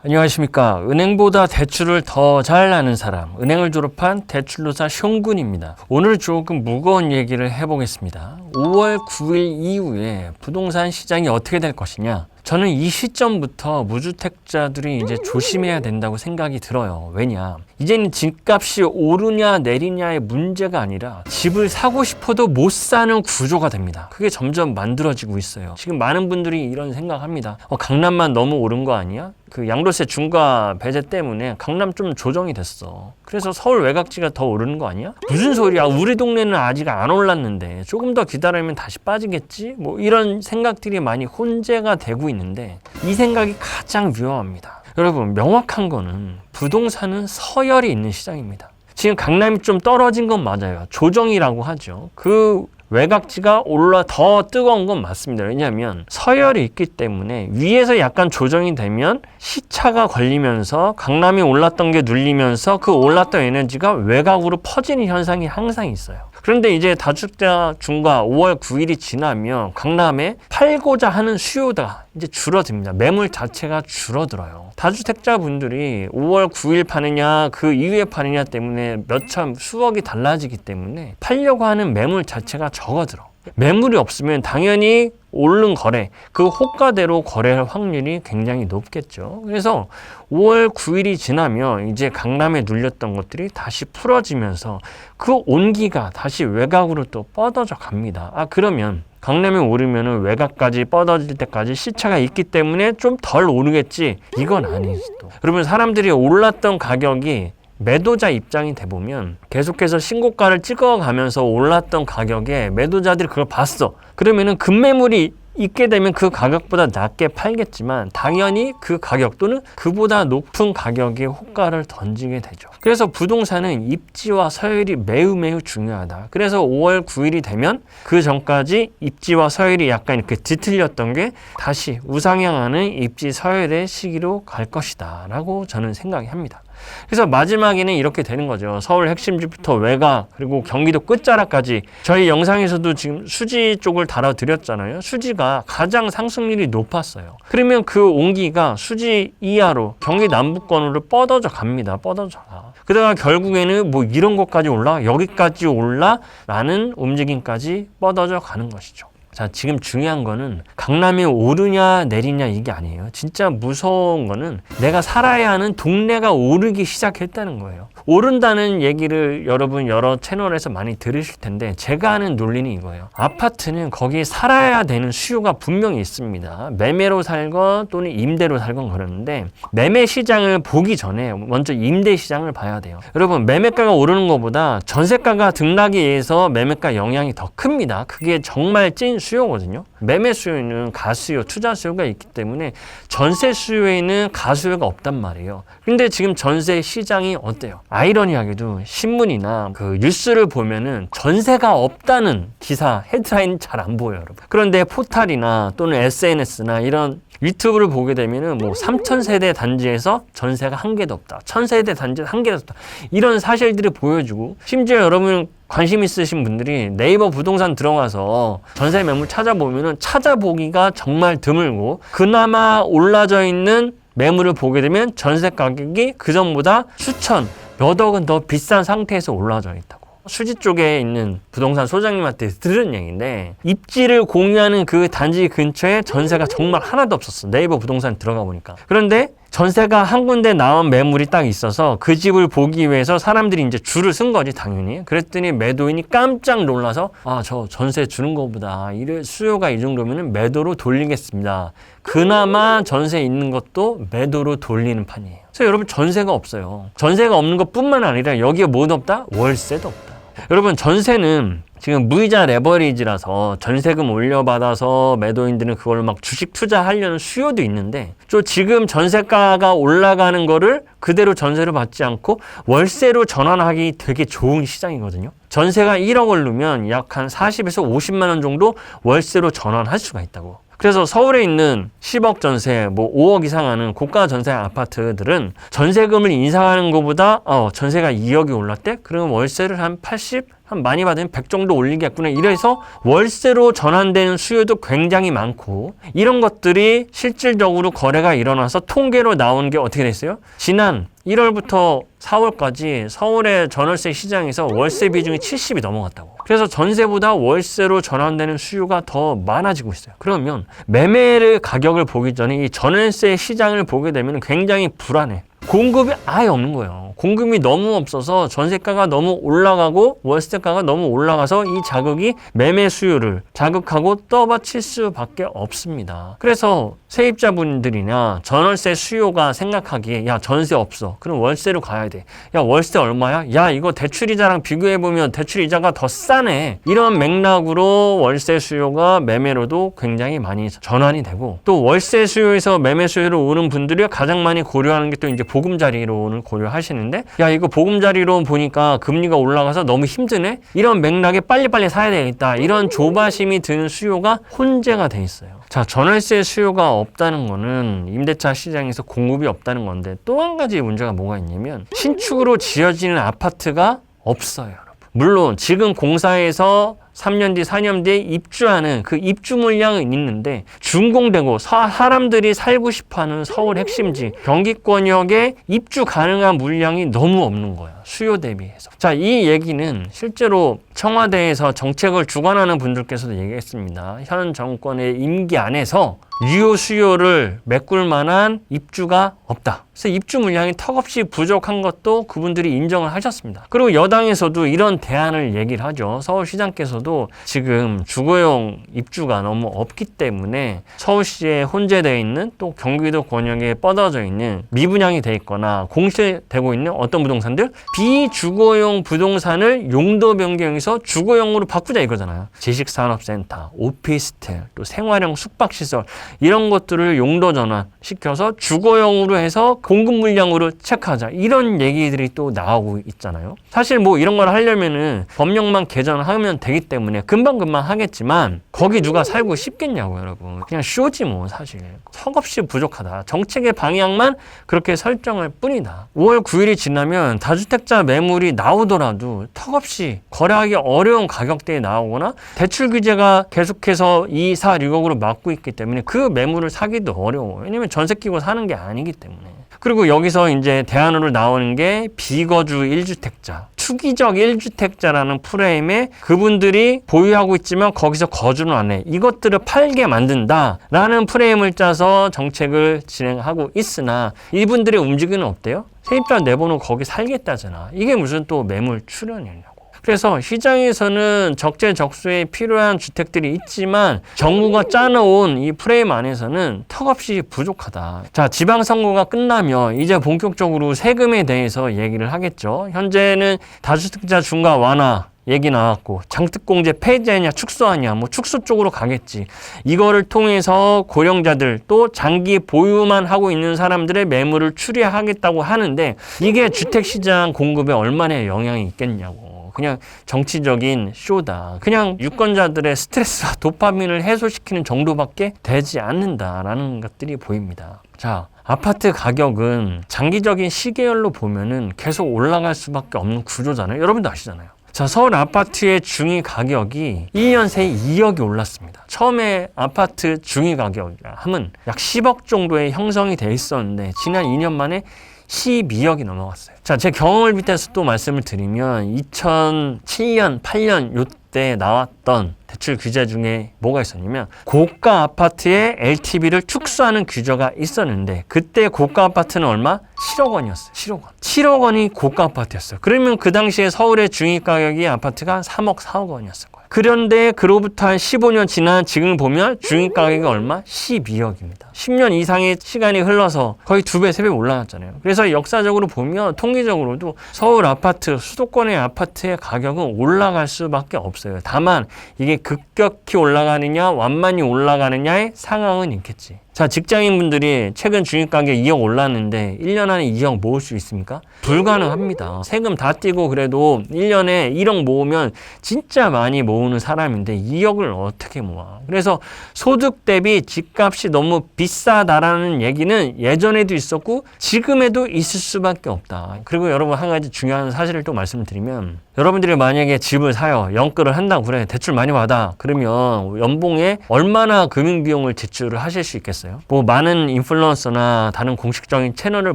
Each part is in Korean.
안녕하십니까. 은행보다 대출을 더 잘 아는 사람, 은행을 졸업한 대출로사 숑군입니다. 오늘 조금 무거운 얘기를 해보겠습니다. 5월 9일 이후에 부동산 시장이 어떻게 될 것이냐. 저는 이 시점부터 무주택자들이 이제 조심해야 된다고 생각이 들어요. 왜냐? 이제는 집값이 오르냐 내리냐의 문제가 아니라 집을 사고 싶어도 못 사는 구조가 됩니다. 그게 점점 만들어지고 있어요. 지금 많은 분들이 이런 생각합니다. 강남만 너무 오른 거 아니야? 그 양도세 중과 배제 때문에 강남 좀 조정이 됐어. 그래서 서울 외곽지가 더 오르는 거 아니야? 무슨 소리야? 우리 동네는 아직 안 올랐는데 조금 더 기다리면 다시 빠지겠지? 뭐 이런 생각들이 많이 혼재가 되고 있는데 이 생각이 가장 위험합니다. 여러분, 명확한 거는 부동산은 서열이 있는 시장입니다. 지금 강남이 좀 떨어진 건 맞아요. 조정이라고 하죠. 그 외곽지가 더 뜨거운 건 맞습니다. 왜냐하면 서열이 있기 때문에 위에서 약간 조정이 되면 시차가 걸리면서 강남이 올랐던 게 눌리면서 그 올랐던 에너지가 외곽으로 퍼지는 현상이 항상 있어요. 그런데 이제 다주택자 중과 5월 9일이 지나면 강남에 팔고자 하는 수요가 이제 줄어듭니다. 매물 자체가 줄어들어요. 다주택자 분들이 5월 9일 파느냐 그 이후에 파느냐 때문에 몇천 수억이 달라지기 때문에 팔려고 하는 매물 자체가 적어들어. 매물이 없으면 당연히 오른 거래, 그 호가대로 거래할 확률이 굉장히 높겠죠. 그래서 5월 9일이 지나면 이제 강남에 눌렸던 것들이 다시 풀어지면서 그 온기가 다시 외곽으로 또 뻗어져 갑니다. 그러면 강남에 오르면은 외곽까지 뻗어질 때까지 시차가 있기 때문에 좀 덜 오르겠지. 이건 아니지 또. 여러분, 사람들이 올랐던 가격이 매도자 입장이 돼보면 계속해서 신고가를 찍어가면서 올랐던 가격에 매도자들이 그걸 봤어. 그러면은 급매물이 있게 되면 그 가격보다 낮게 팔겠지만 당연히 그 가격 또는 그보다 높은 가격에 호가를 던지게 되죠. 그래서 부동산은 입지와 서열이 매우 중요하다. 그래서 5월 9일이 되면 그 전까지 입지와 서열이 약간 이렇게 뒤틀렸던 게 다시 우상향하는 입지 서열의 시기로 갈 것이다 라고 저는 생각이 합니다. 그래서 마지막에는 이렇게 되는 거죠. 서울 핵심지부터 외곽 그리고 경기도 끝자락까지 저희 영상에서도 지금 수지 쪽을 다뤄드렸잖아요. 수지가 가장 상승률이 높았어요. 그러면 그 온기가 수지 이하로 경기 남부권으로 뻗어져 갑니다. 뻗어져 가. 그러다가 결국에는 뭐 이런 것까지 올라 여기까지 올라 라는 움직임까지 뻗어져 가는 것이죠. 자, 지금 중요한 거는 강남이 오르냐 내리냐 이게 아니에요. 진짜 무서운 거는 내가 살아야 하는 동네가 오르기 시작했다는 거예요. 오른다는 얘기를 여러분 여러 채널에서 많이 들으실 텐데 제가 하는 논리는 이거예요. 아파트는 거기에 살아야 되는 수요가 분명히 있습니다. 매매로 살건 또는 임대로 살건 그러는데 매매 시장을 보기 전에 먼저 임대 시장을 봐야 돼요. 여러분, 매매가가 오르는 것보다 전세가가 등락에 의해서 매매가 영향이 더 큽니다. 그게 정말 찐 수요거든요. 매매 수요에는 가수요, 투자 수요가 있기 때문에 전세 수요에는 가수요가 없단 말이에요. 근데 지금 전세 시장이 어때요? 아이러니하게도 신문이나 그 뉴스를 보면은 전세가 없다는 기사 헤드라인 잘 안 보여요, 여러분. 그런데 포탈이나 또는 SNS나 이런 유튜브를 보게 되면은 뭐 3,000세대 단지에서 전세가 한 개도 없다. 1,000세대 단지에서 한 개도 없다. 이런 사실들을 보여주고 심지어 여러분 관심 있으신 분들이 네이버 부동산 들어가서 전세 매물 찾아보면은 찾아보기가 정말 드물고 그나마 올라져 있는 매물을 보게 되면 전세 가격이 그전보다 수천, 몇 억은 더 비싼 상태에서 올라져 있다고. 수지 쪽에 있는 부동산 소장님한테 들은 얘기인데 입지를 공유하는 그 단지 근처에 전세가 정말 하나도 없었어. 네이버 부동산 들어가 보니까. 그런데 전세가 한 군데 나온 매물이 딱 있어서 그 집을 보기 위해서 사람들이 이제 줄을 쓴 거지, 당연히. 그랬더니 매도인이 깜짝 놀라서 저 전세 주는 것보다 수요가 이 정도면 매도로 돌리겠습니다. 그나마 전세 있는 것도 매도로 돌리는 판이에요. 그래서 여러분, 전세가 없어요. 전세가 없는 것뿐만 아니라 여기에 뭐도 없다? 월세도 없다. 여러분, 전세는 지금 무이자 레버리지라서 전세금 올려받아서 매도인들은 그걸 막 주식 투자하려는 수요도 있는데 지금 전세가가 올라가는 거를 그대로 전세로 받지 않고 월세로 전환하기 되게 좋은 시장이거든요. 전세가 1억 오르면 약 한 40에서 50만 원 정도 월세로 전환할 수가 있다고. 그래서 서울에 있는 10억 전세, 5억 이상 하는 고가 전세 아파트들은 전세금을 인상하는 것보다 전세가 2억이 올랐대? 그러면 월세를 한 80, 한 많이 받으면 100 정도 올리겠구나. 이래서 월세로 전환되는 수요도 굉장히 많고 이런 것들이 실질적으로 거래가 일어나서 통계로 나온 게 어떻게 됐어요? 지난 1월부터 4월까지 서울의 전월세 시장에서 월세 비중이 70이 넘어갔다고. 그래서 전세보다 월세로 전환되는 수요가 더 많아지고 있어요. 그러면 매매의 가격을 보기 전에 이 전월세 시장을 보게 되면 굉장히 불안해. 공급이 아예 없는 거예요. 공급이 너무 없어서 전세가가 너무 올라가고 월세가가 너무 올라가서 이 자극이 매매 수요를 자극하고 떠받칠 수밖에 없습니다. 그래서 세입자분들이나 전월세 수요가 생각하기에 야 전세 없어. 그럼 월세로 가야 돼. 야 월세 얼마야? 야 이거 대출이자랑 비교해보면 대출이자가 더 싸네. 이런 맥락으로 월세 수요가 매매로도 굉장히 많이 전환이 되고 또 월세 수요에서 매매 수요로 오는 분들이 가장 많이 고려하는 게 또 이제 보금자리론을 고려하시는데 야 이거 보금자리론 보니까 금리가 올라가서 너무 힘드네? 이런 맥락에 빨리빨리 사야 되겠다. 이런 조바심이 드는 수요가 혼재가 돼 있어요. 자, 전월세 수요가 없다는 거는 임대차 시장에서 공급이 없다는 건데 또 한 가지 문제가 뭐가 있냐면 신축으로 지어지는 아파트가 없어요, 여러분. 물론 지금 공사에서 3년 뒤, 4년 뒤에 입주하는 그 입주 물량은 있는데 준공되고 사람들이 살고 싶어하는 서울 핵심지 경기권역에 입주 가능한 물량이 너무 없는 거야. 수요 대비해서. 자, 이 얘기는 실제로 청와대에서 정책을 주관하는 분들께서도 얘기했습니다. 현 정권의 임기 안에서 유효 수요를 메꿀 만한 입주가 없다. 그래서 입주 물량이 턱없이 부족한 것도 그분들이 인정을 하셨습니다. 그리고 여당에서도 이런 대안을 얘기를 하죠. 서울시장께서도 지금 주거용 입주가 너무 없기 때문에 서울시에 혼재되어 있는 또 경기도 권역에 뻗어져 있는 미분양이 돼 있거나 공실되고 있는 어떤 부동산들 비주거용 부동산을 용도 변경해서 주거용으로 바꾸자 이거잖아요. 지식산업센터, 오피스텔, 또 생활형 숙박시설 이런 것들을 용도 전환시켜서 주거용으로 해서 공급 물량으로 체크하자. 이런 얘기들이 또 나오고 있잖아요. 사실 뭐 이런 걸 하려면은 법령만 개정하면 되기 때문에 금방금방 하겠지만 거기 누가 살고 싶겠냐고 여러분. 그냥 쇼지 뭐 사실. 턱없이 부족하다. 정책의 방향만 그렇게 설정할 뿐이다. 5월 9일이 지나면 다주택자 매물이 나오더라도 턱없이 거래하기 어려운 가격대에 나오거나 대출 규제가 계속해서 2, 4, 6억으로 막고 있기 때문에 그 매물을 사기도 어려워요. 왜냐면 전세 끼고 사는 게 아니기 때문에. 그리고 여기서 이제 대안으로 나오는 게 비거주 1주택자, 투기적 1주택자라는 프레임에 그분들이 보유하고 있지만 거기서 거주는 안 해. 이것들을 팔게 만든다라는 프레임을 짜서 정책을 진행하고 있으나 이분들의 움직임은 없대요. 세입자 내보는 거기 살겠다잖아. 이게 무슨 또 매물 출연이냐고. 그래서 시장에서는 적재적소에 필요한 주택들이 있지만 정부가 짜놓은 이 프레임 안에서는 턱없이 부족하다. 자, 지방선거가 끝나면 이제 본격적으로 세금에 대해서 얘기를 하겠죠. 현재는 다주택자 중과 완화 얘기 나왔고 장특공제 폐지하냐 축소하냐 뭐 축소 쪽으로 가겠지. 이거를 통해서 고령자들 또 장기 보유만 하고 있는 사람들의 매물을 추리하겠다고 하는데 이게 주택시장 공급에 얼마나 영향이 있겠냐고. 그냥 정치적인 쇼다. 그냥 유권자들의 스트레스와 도파민을 해소시키는 정도밖에 되지 않는다라는 것들이 보입니다. 자, 아파트 가격은 장기적인 시계열로 보면은 계속 올라갈 수밖에 없는 구조잖아요. 여러분도 아시잖아요. 자, 서울 아파트의 중위 가격이 1년 새에 2억이 올랐습니다. 처음에 아파트 중위 가격 하면 약 10억 정도의 형성이 돼 있었는데 지난 2년 만에 12억이 넘어갔어요. 자, 제 경험을 빗대서 또 말씀을 드리면 2007년, 8년 요때 나왔던 대출 규제 중에 뭐가 있었냐면 고가 아파트의 LTV를 축소하는 규제가 있었는데 그때 고가 아파트는 얼마? 7억 원이었어요. 7억 원. 7억 원이 고가 아파트였어요. 그러면 그 당시에 서울의 중위가격이 아파트가 3억, 4억 원이었을 거예요. 그런데 그로부터 한 15년 지난 지금 보면 중위가격이 얼마? 12억입니다. 10년 이상의 시간이 흘러서 거의 2배, 3배 올라갔잖아요. 그래서 역사적으로 보면 통계적으로도 서울 아파트, 수도권의 아파트의 가격은 올라갈 수밖에 없어요. 다만 이게 급격히 올라가느냐 완만히 올라가느냐의 상황은 있겠지. 자, 직장인분들이 최근 주식가격 2억 올랐는데 1년 안에 2억 모을 수 있습니까? 불가능합니다. 세금 다 떼고 그래도 1년에 1억 모으면 진짜 많이 모으는 사람인데 2억을 어떻게 모아? 그래서 소득 대비 집값이 너무 비싸다라는 얘기는 예전에도 있었고 지금에도 있을 수밖에 없다. 그리고 여러분 한 가지 중요한 사실을 또 말씀드리면 여러분들이 만약에 집을 사요. 연끌을 한다고 그래. 대출 많이 받아. 그러면 연봉에 얼마나 금융비용을 지출을 하실 수 있겠어요? 뭐 많은 인플루언서나 다른 공식적인 채널을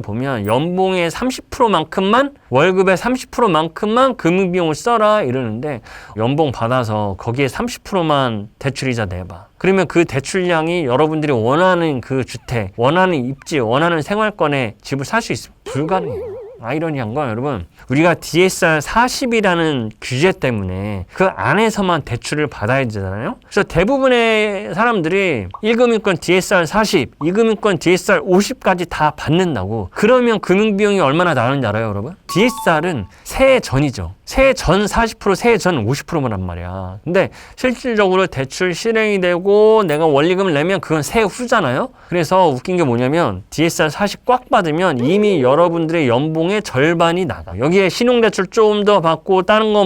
보면 연봉의 30%만큼만 월급의 30%만큼만 금융비용을 써라 이러는데 연봉 받아서 거기에 30%만 대출이자 내봐. 그러면 그 대출량이 여러분들이 원하는 그 주택, 원하는 입지, 원하는 생활권에 집을 살 수 있으면 불가능해요. 아이러니한 건 여러분 우리가 DSR 40이라는 규제 때문에 그 안에서만 대출을 받아야 되잖아요. 그래서 대부분의 사람들이 1금융권 DSR 40, 2금융권 DSR 50까지 다 받는다고. 그러면 금융비용이 얼마나 나오는지 알아요 여러분? DSR은 새해 전이죠. 새해 전 40%, 새해 전 50%란 말이야. 근데 실질적으로 대출 실행이 되고 내가 원리금을 내면 그건 새해 후잖아요. 그래서 웃긴 게 뭐냐면 DSR 40 꽉 받으면 이미 여러분들의 연봉의 절반이 나가. 여기에 신용대출 좀 더 받고 다른 거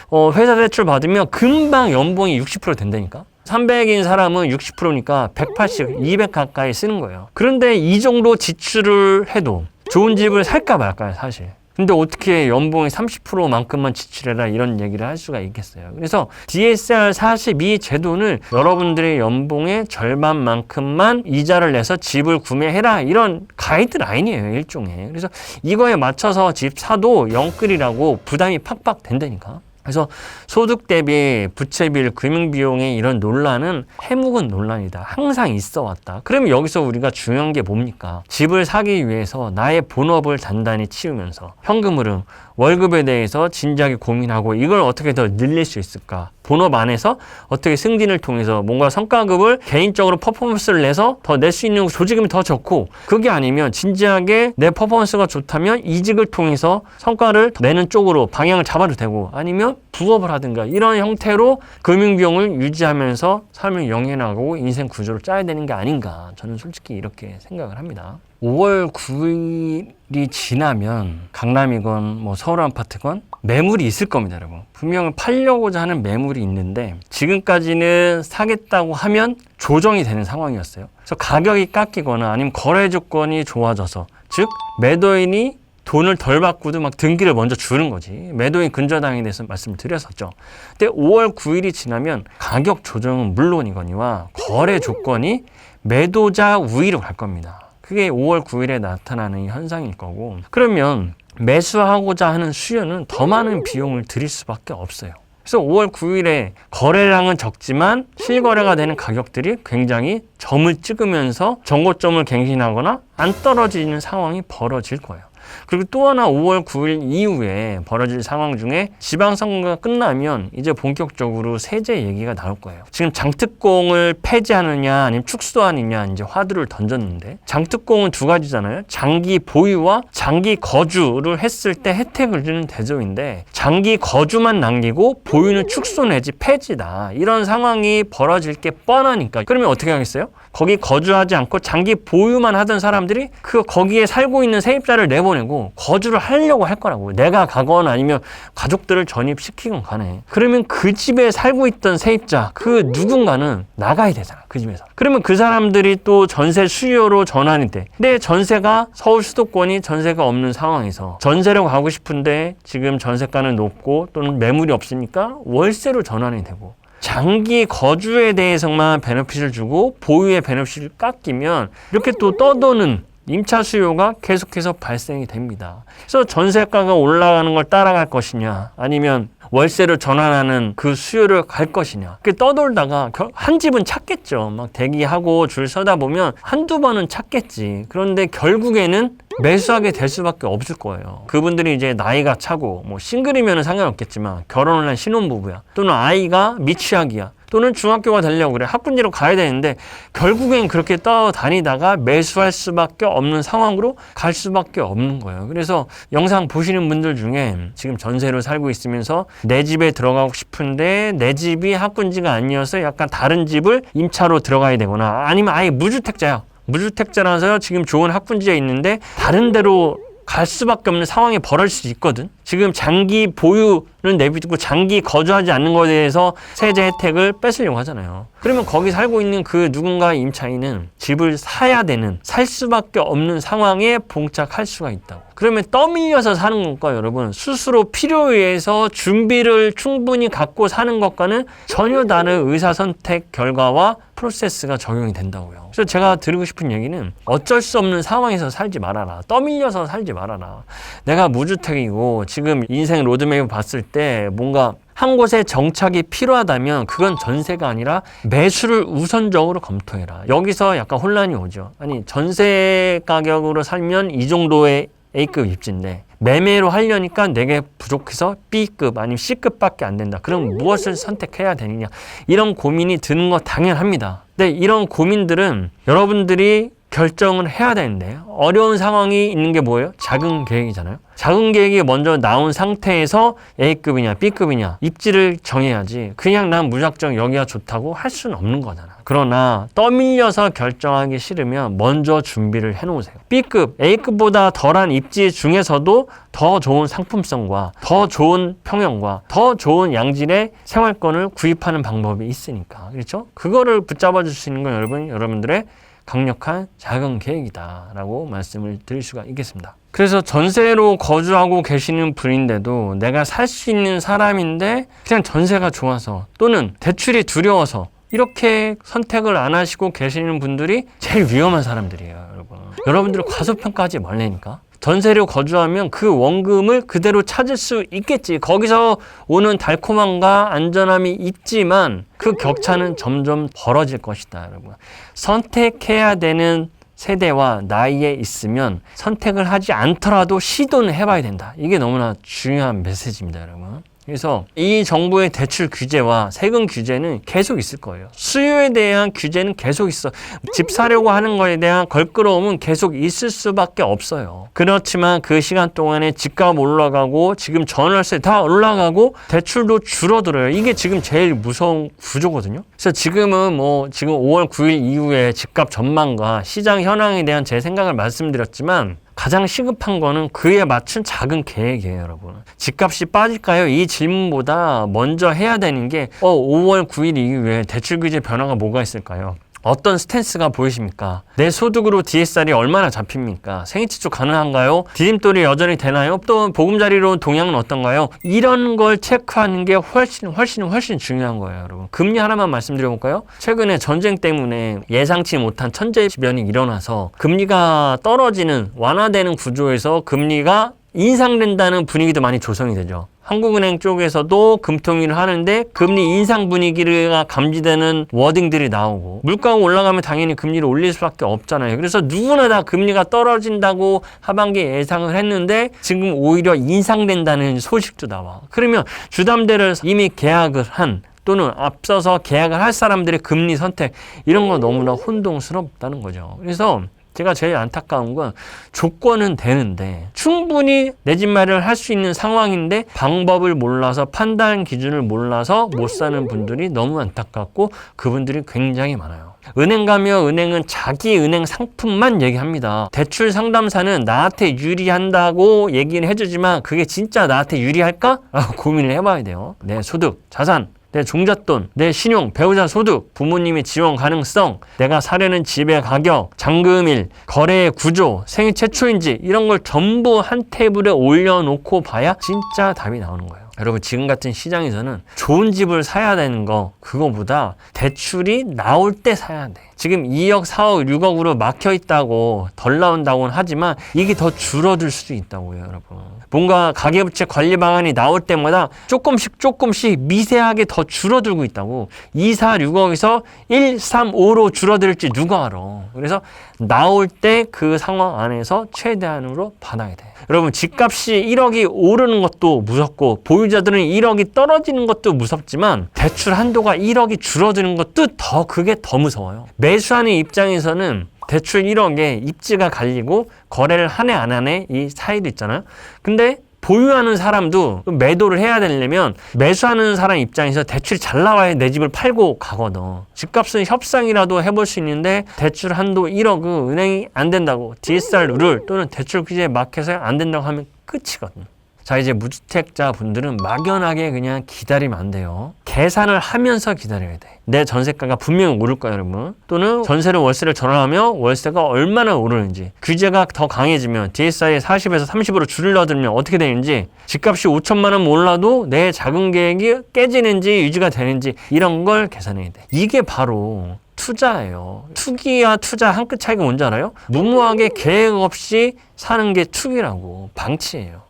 뭐 회사 대출 받으면 금방 연봉이 60% 된다니까. 300인 사람은 60%니까 180, 200 가까이 쓰는 거예요. 그런데 이 정도 지출을 해도 좋은 집을 살까 말까요 사실. 근데 어떻게 연봉의 30%만큼만 지출해라 이런 얘기를 할 수가 있겠어요. 그래서 DSR 42 제도는 여러분들의 연봉의 절반만큼만 이자를 내서 집을 구매해라 이런 가이드라인이에요 일종의. 그래서 이거에 맞춰서 집 사도 영끌이라고 부담이 팍팍 된다니까. 그래서 소득 대비 부채비율, 금융비용의 이런 논란은 해묵은 논란이다. 항상 있어 왔다. 그러면 여기서 우리가 중요한 게 뭡니까? 집을 사기 위해서 나의 본업을 단단히 치우면서 현금 흐름, 월급에 대해서 진지하게 고민하고 이걸 어떻게 더 늘릴 수 있을까? 본업 안에서 어떻게 승진을 통해서 뭔가 성과급을 개인적으로 퍼포먼스를 내서 더 낼 수 있는 조직임이 더 좋고 그게 아니면 진지하게 내 퍼포먼스가 좋다면 이직을 통해서 성과를 내는 쪽으로 방향을 잡아도 되고 아니면 부업을 하든가 이런 형태로 금융비용을 유지하면서 삶을 영위하고 인생 구조를 짜야 되는 게 아닌가 저는 솔직히 이렇게 생각을 합니다. 5월 9일이 지나면 강남이건 뭐 서울 아파트건 매물이 있을 겁니다 여러분. 분명히 팔려고자 하는 매물이 있는데 지금까지는 사겠다고 하면 조정이 되는 상황이었어요. 그래서 가격이 깎이거나 아니면 거래 조건이 좋아져서 즉 매도인이 돈을 덜 받고도 막 등기를 먼저 주는 거지. 매도인 근저당에 대해서 말씀을 드렸었죠. 근데 5월 9일이 지나면 가격 조정은 물론이거니와 거래 조건이 매도자 우위로 갈 겁니다. 그게 5월 9일에 나타나는 현상일 거고 그러면 매수하고자 하는 수요는 더 많은 비용을 들일 수밖에 없어요. 그래서 5월 9일에 거래량은 적지만 실거래가 되는 가격들이 굉장히 점을 찍으면서 정고점을 갱신하거나 안 떨어지는 상황이 벌어질 거예요. 그리고 또 하나 5월 9일 이후에 벌어질 상황 중에 지방선거가 끝나면 이제 본격적으로 세제 얘기가 나올 거예요. 지금 장특공을 폐지하느냐 아니면 축소하느냐 이제 화두를 던졌는데 장특공은 두 가지잖아요. 장기 보유와 장기 거주를 했을 때 혜택을 주는 대조인데 장기 거주만 남기고 보유는 축소 내지 폐지다. 이런 상황이 벌어질 게 뻔하니까 그러면 어떻게 하겠어요? 거기 거주하지 않고 장기 보유만 하던 사람들이 거기에 살고 있는 세입자를 내보내고 거주를 하려고 할 거라고. 내가 가거나 아니면 가족들을 전입시키건 간에. 그러면 그 집에 살고 있던 세입자 그 누군가는 나가야 되잖아. 그 집에서. 그러면 그 사람들이 또 전세 수요로 전환이 돼. 근데 전세가 서울 수도권이 전세가 없는 상황에서 전세로 가고 싶은데 지금 전세가는 높고 또는 매물이 없으니까 월세로 전환이 되고 장기 거주에 대해서만 베네핏을 주고 보유의 베네핏을 깎이면 이렇게 또 떠도는 임차 수요가 계속해서 발생이 됩니다. 그래서 전세가가 올라가는 걸 따라갈 것이냐 아니면 월세로 전환하는 그 수요를 갈 것이냐. 그 떠돌다가 한 집은 찾겠죠. 막 대기하고 줄 서다 보면 한두 번은 찾겠지. 그런데 결국에는 매수하게 될 수밖에 없을 거예요. 그분들이 이제 나이가 차고 뭐 싱글이면 상관없겠지만 결혼을 한 신혼부부야. 또는 아이가 미취학이야. 또는 중학교가 되려고 그래. 학군지로 가야 되는데 결국엔 그렇게 떠다니다가 매수할 수밖에 없는 상황으로 갈 수밖에 없는 거예요. 그래서 영상 보시는 분들 중에 지금 전세로 살고 있으면서 내 집에 들어가고 싶은데 내 집이 학군지가 아니어서 약간 다른 집을 임차로 들어가야 되거나 아니면 아예 무주택자야. 무주택자라서 지금 좋은 학군지에 있는데 다른 데로 갈 수밖에 없는 상황이 벌어질 수 있거든. 지금 장기 보유는 내비두고 장기 거주하지 않는 것에 대해서 세제 혜택을 뺏으려고 하잖아요. 그러면 거기 살고 있는 그 누군가의 임차인은 집을 사야 되는, 살 수밖에 없는 상황에 봉착할 수가 있다고. 그러면 떠밀려서 사는 것과 여러분 스스로 필요에 의해서 준비를 충분히 갖고 사는 것과는 전혀 다른 의사선택 결과와 프로세스가 적용이 된다고요. 그래서 제가 드리고 싶은 얘기는 어쩔 수 없는 상황에서 살지 말아라. 떠밀려서 살지 말아라. 내가 무주택이고 지금 인생 로드맵을 봤을 때 뭔가 한 곳에 정착이 필요하다면 그건 전세가 아니라 매수를 우선적으로 검토해라. 여기서 약간 혼란이 오죠. 아니 전세 가격으로 살면 이 정도의 A급 입지인데 매매로 하려니까 내게 부족해서 B급 아니면 C급밖에 안 된다. 그럼 무엇을 선택해야 되느냐. 이런 고민이 드는 거 당연합니다. 근데 이런 고민들은 여러분들이 결정을 해야 되는데 어려운 상황이 있는 게 뭐예요? 자금 계획이잖아요. 자금 계획이 먼저 나온 상태에서 A급이냐 B급이냐 입지를 정해야지 그냥 난 무작정 여기가 좋다고 할 수는 없는 거잖아. 그러나 떠밀려서 결정하기 싫으면 먼저 준비를 해놓으세요. B급, A급보다 덜한 입지 중에서도 더 좋은 상품성과 더 좋은 평형과 더 좋은 양질의 생활권을 구입하는 방법이 있으니까. 그렇죠? 그거를 붙잡아 줄 수 있는 건 여러분들의 강력한 자금 계획이다라고 말씀을 드릴 수가 있겠습니다. 그래서 전세로 거주하고 계시는 분인데도 내가 살 수 있는 사람인데 그냥 전세가 좋아서 또는 대출이 두려워서 이렇게 선택을 안 하시고 계시는 분들이 제일 위험한 사람들이에요, 여러분. 여러분들 과소평가하지 말라니까. 전세로 거주하면 그 원금을 그대로 찾을 수 있겠지. 거기서 오는 달콤함과 안전함이 있지만 그 격차는 점점 벌어질 것이다, 여러분. 선택해야 되는 세대와 나이에 있으면 선택을 하지 않더라도 시도는 해봐야 된다. 이게 너무나 중요한 메시지입니다, 여러분. 그래서 이 정부의 대출 규제와 세금 규제는 계속 있을 거예요. 수요에 대한 규제는 계속 있어. 집 사려고 하는 거에 대한 걸끄러움은 계속 있을 수밖에 없어요. 그렇지만 그 시간 동안에 집값 올라가고 지금 전월세 다 올라가고 대출도 줄어들어요. 이게 지금 제일 무서운 구조거든요. 그래서 지금은 지금 5월 9일 이후에 집값 전망과 시장 현황에 대한 제 생각을 말씀드렸지만 가장 시급한 거는 그에 맞춘 작은 계획이에요, 여러분. 집값이 빠질까요? 이 질문보다 먼저 해야 되는 게 5월 9일 이후에 대출 규제 변화가 뭐가 있을까요? 어떤 스탠스가 보이십니까? 내 소득으로 DSR이 얼마나 잡힙니까? 생애지출 가능한가요? 디딤돌이 여전히 되나요? 또 보금자리로 동향은 어떤가요? 이런 걸 체크하는 게 훨씬 중요한 거예요, 여러분. 금리 하나만 말씀드려볼까요? 최근에 전쟁 때문에 예상치 못한 천재지변이 일어나서 금리가 떨어지는 완화되는 구조에서 금리가 인상된다는 분위기도 많이 조성이 되죠. 한국은행 쪽에서도 금통위를 하는데 금리 인상 분위기가 감지되는 워딩들이 나오고 물가가 올라가면 당연히 금리를 올릴 수밖에 없잖아요. 그래서 누구나 다 금리가 떨어진다고 하반기에 예상을 했는데 지금 오히려 인상된다는 소식도 나와. 그러면 주담대를 이미 계약을 한 또는 앞서서 계약을 할 사람들의 금리 선택 이런 거 너무나 혼동스럽다는 거죠. 그래서 제가 제일 안타까운 건 조건은 되는데 충분히 내 집 마련을 할 수 있는 상황인데 방법을 몰라서 판단 기준을 몰라서 못 사는 분들이 너무 안타깝고 그분들이 굉장히 많아요. 은행 가면 은행은 자기 은행 상품만 얘기합니다. 대출 상담사는 나한테 유리한다고 얘기는 해주지만 그게 진짜 나한테 유리할까? 라고 고민을 해봐야 돼요. 내 소득, 자산, 내 종잣돈, 내 신용, 배우자 소득, 부모님의 지원 가능성, 내가 사려는 집의 가격, 잔금일, 거래의 구조, 생애 최초인지 이런 걸 전부 한 테이블에 올려놓고 봐야 진짜 답이 나오는 거예요. 여러분 지금 같은 시장에서는 좋은 집을 사야 되는 거 그거보다 대출이 나올 때 사야 돼. 지금 2억, 4억, 6억으로 막혀 있다고 덜 나온다고는 하지만 이게 더 줄어들 수도 있다고요, 여러분. 뭔가 가계부채 관리 방안이 나올 때마다 조금씩 미세하게 더 줄어들고 있다고. 2, 4, 6억에서 1, 3, 5로 줄어들지 누가 알아. 그래서 나올 때 그 상황 안에서 최대한으로 받아야 돼. 여러분 집값이 1억이 오르는 것도 무섭고 보유자들은 1억이 떨어지는 것도 무섭지만 대출 한도가 1억이 줄어드는 것도 그게 더 무서워요. 매수하는 입장에서는 대출 1억에 입지가 갈리고 거래를 하네 안 하네 이 차이도 있잖아요. 근데 보유하는 사람도 매도를 해야 되려면 매수하는 사람 입장에서 대출이 잘 나와야 내 집을 팔고 가거든. 집값은 협상이라도 해볼 수 있는데 대출 한도 1억은 은행이 안 된다고 DSR 룰 또는 대출 규제에 막혀서 안 된다고 하면 끝이거든. 자, 이제 무주택자 분들은 막연하게 그냥 기다리면 안 돼요. 계산을 하면서 기다려야 돼. 내 전세가가 분명히 오를 거야, 여러분. 또는 전세를 월세를 전환하면 월세가 얼마나 오르는지, 규제가 더 강해지면 DSI에 40에서 30으로 줄을 넣어두면 어떻게 되는지, 집값이 5천만 원 몰라도 내 자금 계획이 깨지는지 유지가 되는지 이런 걸 계산해야 돼. 이게 바로 투자예요. 투기와 투자 한 끗 차이가 뭔지 알아요? 무모하게 계획 없이 사는 게 투기라고, 방치예요.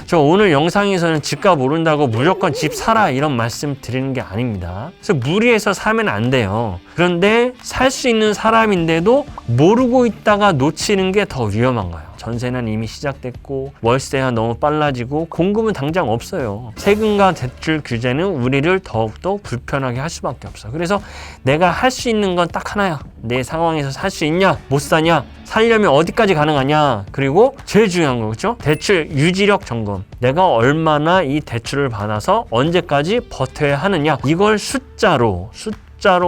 저 오늘 영상에서는 집값 오른다고 무조건 집 사라 이런 말씀 드리는 게 아닙니다. 그래서 무리해서 사면 안 돼요. 그런데 살 수 있는 사람인데도 모르고 있다가 놓치는 게 더 위험한 거예요. 전세는 이미 시작됐고 월세가 너무 빨라지고 공급은 당장 없어요. 세금과 대출 규제는 우리를 더욱더 불편하게 할 수밖에 없어. 그래서 내가 할 수 있는 건 딱 하나야. 내 상황에서 살 수 있냐? 못 사냐? 살려면 어디까지 가능하냐? 그리고 제일 중요한 거, 그렇죠? 대출 유지력 점검. 내가 얼마나 이 대출을 받아서 언제까지 버텨야 하느냐? 이걸 숫자로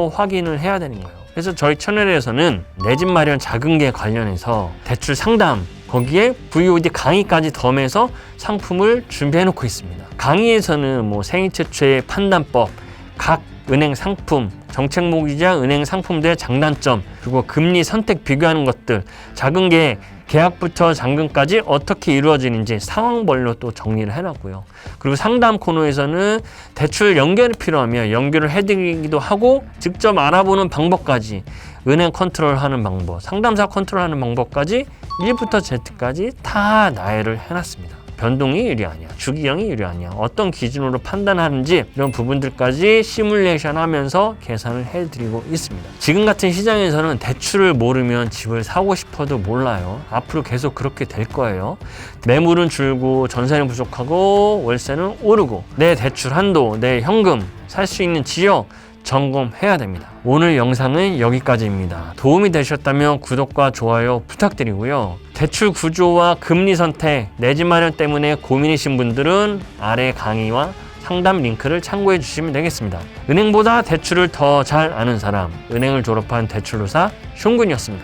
확인을 해야 되는 거예요. 그래서 저희 채널에서는 내 집 마련 자금계 관련해서 대출 상담, 거기에 VOD 강의까지 더해서 상품을 준비해 놓고 있습니다. 강의에서는 뭐 생애 최초의 판단법, 각 은행 상품, 정책 모기자 은행 상품들의 장단점, 그리고 금리 선택 비교하는 것들, 자금계 계약부터 잔금까지 어떻게 이루어지는지 상황별로 또 정리를 해놨고요. 그리고 상담 코너에서는 대출 연결이 필요하면 연결을 해드리기도 하고 직접 알아보는 방법까지, 은행 컨트롤하는 방법, 상담사 컨트롤하는 방법까지 1부터 Z까지 다 나열을 해놨습니다. 변동이 유리하냐, 주기형이 유리하냐, 어떤 기준으로 판단하는지 이런 부분들까지 시뮬레이션 하면서 계산을 해드리고 있습니다. 지금 같은 시장에서는 대출을 모르면 집을 사고 싶어도 몰라요. 앞으로 계속 그렇게 될 거예요. 매물은 줄고 전세는 부족하고 월세는 오르고 내 대출 한도, 내 현금, 살 수 있는 지역 점검해야 됩니다. 오늘 영상은 여기까지입니다. 도움이 되셨다면 구독과 좋아요 부탁드리고요. 대출 구조와 금리 선택, 내 집 마련 때문에 고민이신 분들은 아래 강의와 상담 링크를 참고해 주시면 되겠습니다. 은행보다 대출을 더 잘 아는 사람, 은행을 졸업한 대출로사 숑군이었습니다.